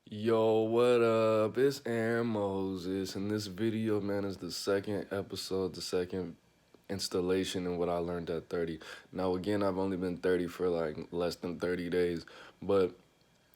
Yo, what up? It's Aaron Moses, and this video, man, is the second episode, the second installation in what I learned at 30. Now, again, I've only been 30 for like less than 30 days, but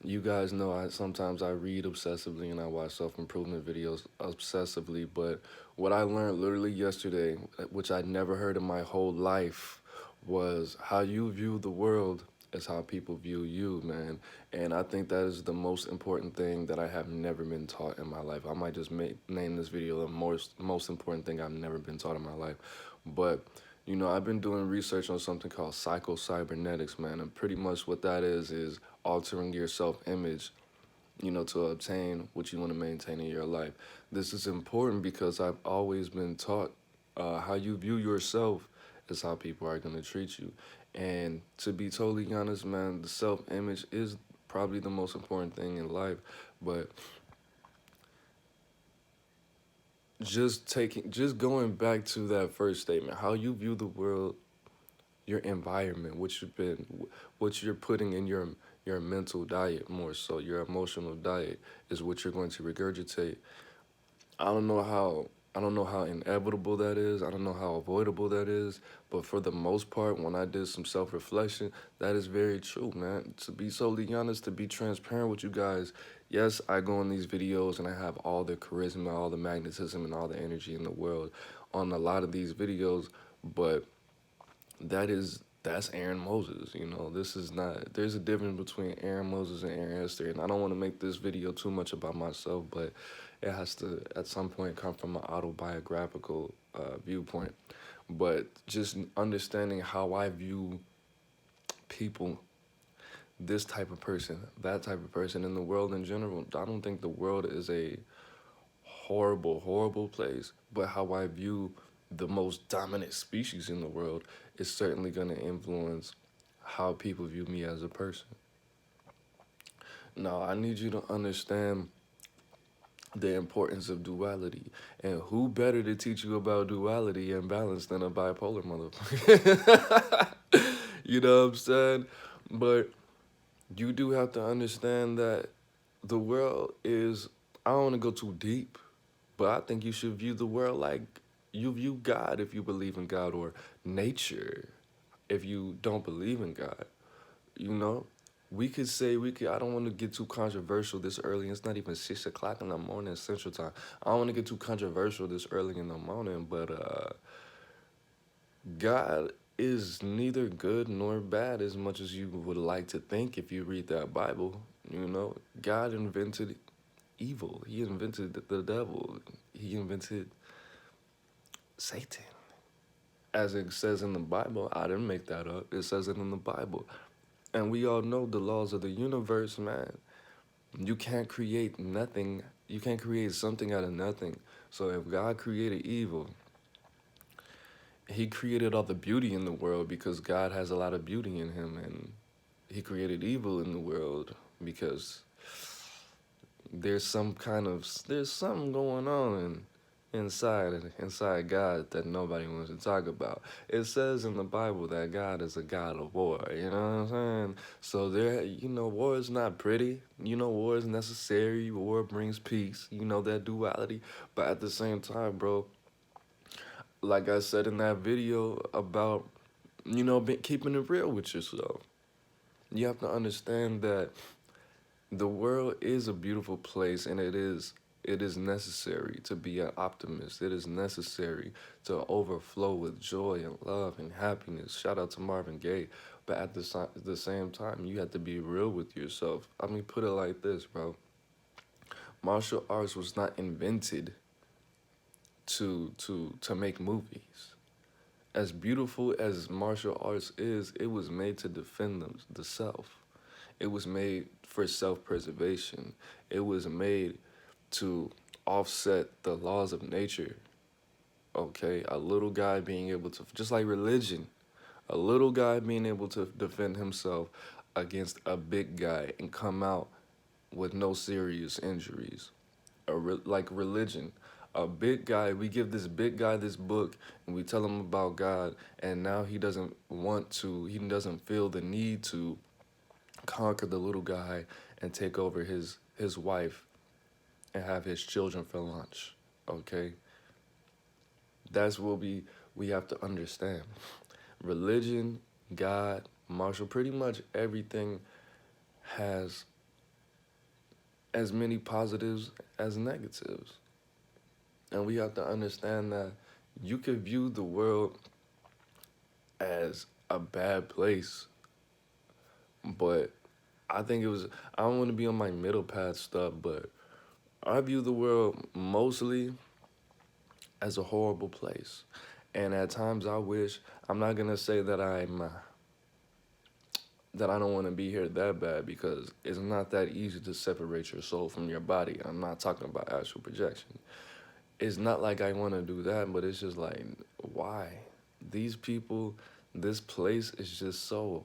you guys know sometimes I read obsessively and I watch self-improvement videos obsessively, but what I learned literally yesterday, which I'd never heard in my whole life, was how you view the world is how people view you, man. And I think that is the most important thing that I have never been taught in my life. I might just name this video the most important thing I've never been taught in my life. But I've been doing research on something called psycho-cybernetics, man, and pretty much what that is altering your self-image, to obtain what you want to maintain in your life. This is important because I've always been taught how you view yourself is how people are going to treat you. And to be totally honest, man, the self-image is probably the most important thing in life. But just going back to that first statement, how you view the world, your environment, what you're putting in your mental diet, more so your emotional diet, is what you're going to regurgitate. I don't know how I don't know how inevitable that is. I don't know how avoidable that is. But for the most part, when I did some self-reflection, that is very true, man. To be totally honest, to be transparent with you guys, yes, I go on these videos and I have all the charisma, all the magnetism, and all the energy in the world on a lot of these videos, but that's Aaron Moses. This is not. There's a difference between Aaron Moses and Aaron Esther, and I don't want to make this video too much about myself, but it has to at some point come from an autobiographical viewpoint. But just understanding how I view people, this type of person, that type of person, in the world in general. I don't think the world is a horrible, horrible place, but how I view the most dominant species in the world is certainly going to influence how people view me as a person. Now, I need you to understand the importance of duality. And who better to teach you about duality and balance than a bipolar motherfucker? You know what I'm saying? But you do have to understand that the world is, I don't want to go too deep, but I think you should view the world like you view God if you believe in God, or nature if you don't believe in God. You know, I don't want to get too controversial this early. It's not even 6 o'clock in the morning Central Time. I don't want to get too controversial this early in the morning, but God is neither good nor bad as much as you would like to think if you read that Bible. God invented evil. He invented the devil. He invented Satan. As it says in the Bible, I didn't make that up. It says it in the Bible. And we all know the laws of the universe, man. You can't create nothing. You can't create something out of nothing. So if God created evil, he created all the beauty in the world because God has a lot of beauty in him. And he created evil in the world because there's something going on inside God that nobody wants to talk about. It says in the Bible that God is a God of war, you know what I'm saying? So war is not pretty. War is necessary. War brings peace. That duality. But at the same time, bro, like I said in that video about, keeping it real with yourself, you have to understand that the world is a beautiful place, and it is necessary to be an optimist. It is necessary to overflow with joy and love and happiness. Shout out to Marvin Gaye. But at the same time, you have to be real with yourself. I mean, put it like this, bro. Martial arts was not invented to make movies. As beautiful as martial arts is, it was made to defend the self. It was made for self-preservation. It was made to offset the laws of nature. Okay, a little guy being able to, just like religion, a little guy being able to defend himself against a big guy and come out with no serious injuries. Like religion, a big guy, we give this big guy this book and we tell him about God, and now he doesn't feel the need to conquer the little guy and take over his wife and have his children for lunch. Okay, that's what we have to understand. Religion, God, Marshall, pretty much everything has as many positives as negatives. And we have to understand that you could view the world as a bad place, but I think it was, I don't want to be on my middle path stuff, but I view the world mostly as a horrible place. And at times I wish, I'm not going to say that that I don't want to be here that bad, because it's not that easy to separate your soul from your body. I'm not talking about astral projection. It's not like I want to do that, but it's just like, why? These people, this place is just so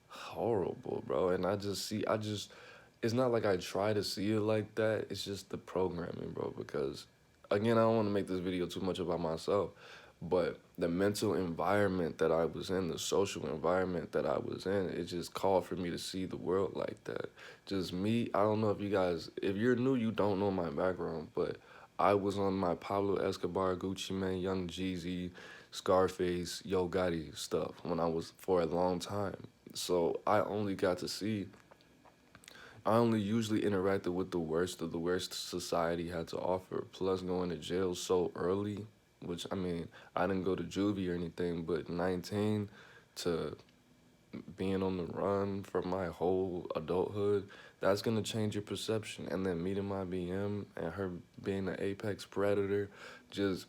horrible, bro. And it's not like I try to see it like that. It's just the programming, bro. Because, again, I don't want to make this video too much about myself, but the mental environment that I was in, the social environment that I was in, it just called for me to see the world like that. Just me, I don't know if you guys, if you're new, you don't know my background, but I was on my Pablo Escobar, Gucci Mane, Young Jeezy, Scarface, Yo Gotti stuff when I was, for a long time. So I only usually interacted with the worst of the worst society had to offer. Plus, going to jail so early, which, I mean, I didn't go to juvie or anything, but 19 to being on the run for my whole adulthood, that's gonna change your perception. And then meeting my BM and her being an apex predator, just,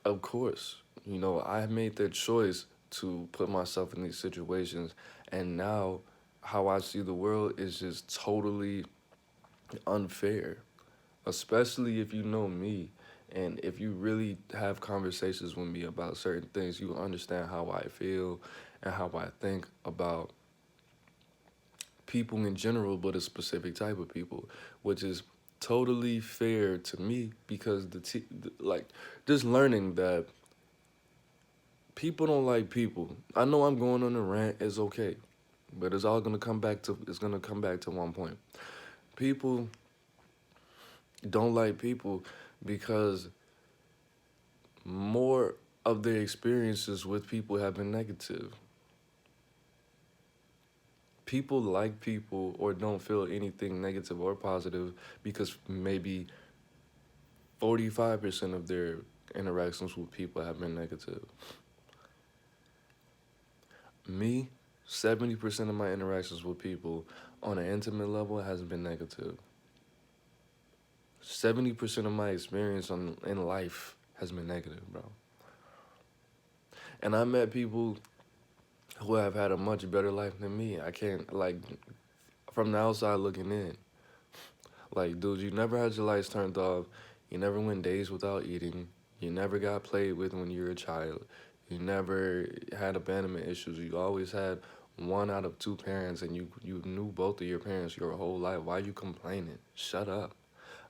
of course, I made that choice to put myself in these situations, and now how I see the world is just totally unfair, especially if you know me. And if you really have conversations with me about certain things, you understand how I feel and how I think about people in general, but a specific type of people, which is totally fair to me, because like, just learning that people don't like people. I know I'm going on a rant, it's okay, but it's gonna come back to one point. People don't like people because more of their experiences with people have been negative. People like people or don't feel anything negative or positive because maybe 45% of their interactions with people have been negative. Me, 70% of my interactions with people on an intimate level has been negative. 70% of my experience in life has been negative, bro. And I met people who have had a much better life than me. I can't, like, from the outside looking in. Like, dude, you never had your lights turned off. You never went days without eating. You never got played with when you were a child. You never had abandonment issues. You always had one out of two parents, and you knew both of your parents your whole life. Why are you complaining? Shut up.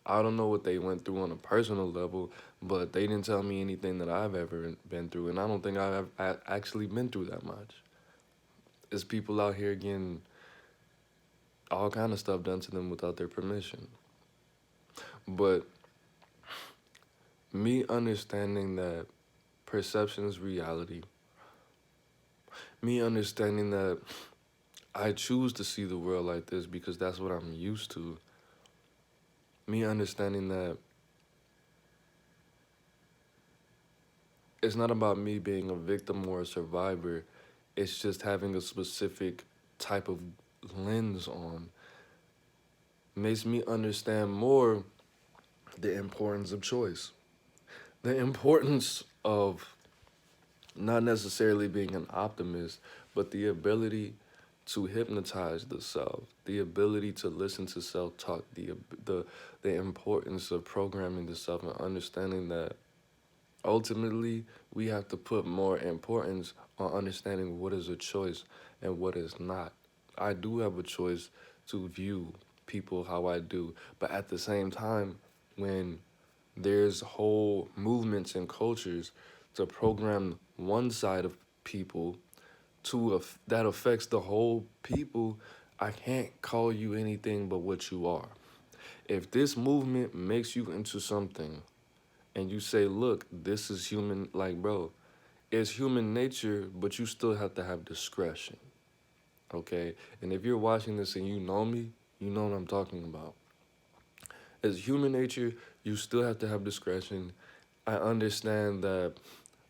I don't know what they went through on a personal level, but they didn't tell me anything that I've ever been through, and I don't think I've actually been through that much. It's people out here getting all kind of stuff done to them without their permission. But me understanding that perception is reality, me understanding that I choose to see the world like this because that's what I'm used to, me understanding that it's not about me being a victim or a survivor, it's just having a specific type of lens on, makes me understand more the importance of choice, the importance of not necessarily being an optimist, but the ability to hypnotize the self, the ability to listen to self-talk, the importance of programming the self, and understanding that ultimately we have to put more importance on understanding what is a choice and what is not. I do have a choice to view people how I do, but at the same time, when there's whole movements and cultures to program one side of people that affects the whole people, I can't call you anything but what you are. If this movement makes you into something and you say, look, this is human, like, bro, it's human nature, but you still have to have discretion, okay? And if you're watching this and you know me, you know what I'm talking about. As human nature, you still have to have discretion. I understand that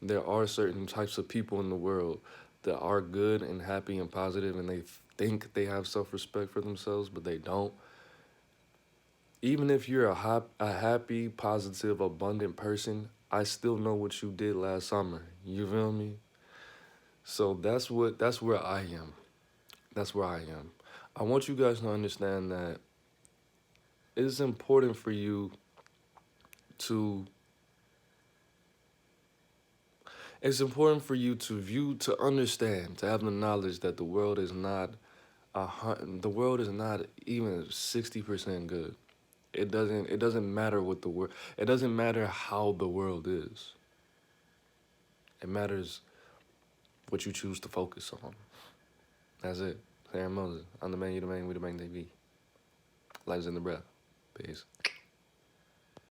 there are certain types of people in the world that are good and happy and positive, and they think they have self-respect for themselves, but they don't. Even if you're a happy, positive, abundant person, I still know what you did last summer. You feel me? So that's where I am. That's where I am. I want you guys to understand that it's important for you to it's important for you to view, to understand, to have the knowledge that the world is not the world is not even 60% good. It doesn't matter what the world, it doesn't matter how the world is. It matters what you choose to focus on. That's it. Aaron Moses. I'm the man, you the man, we the man, they be. Life is in the breath. Peace.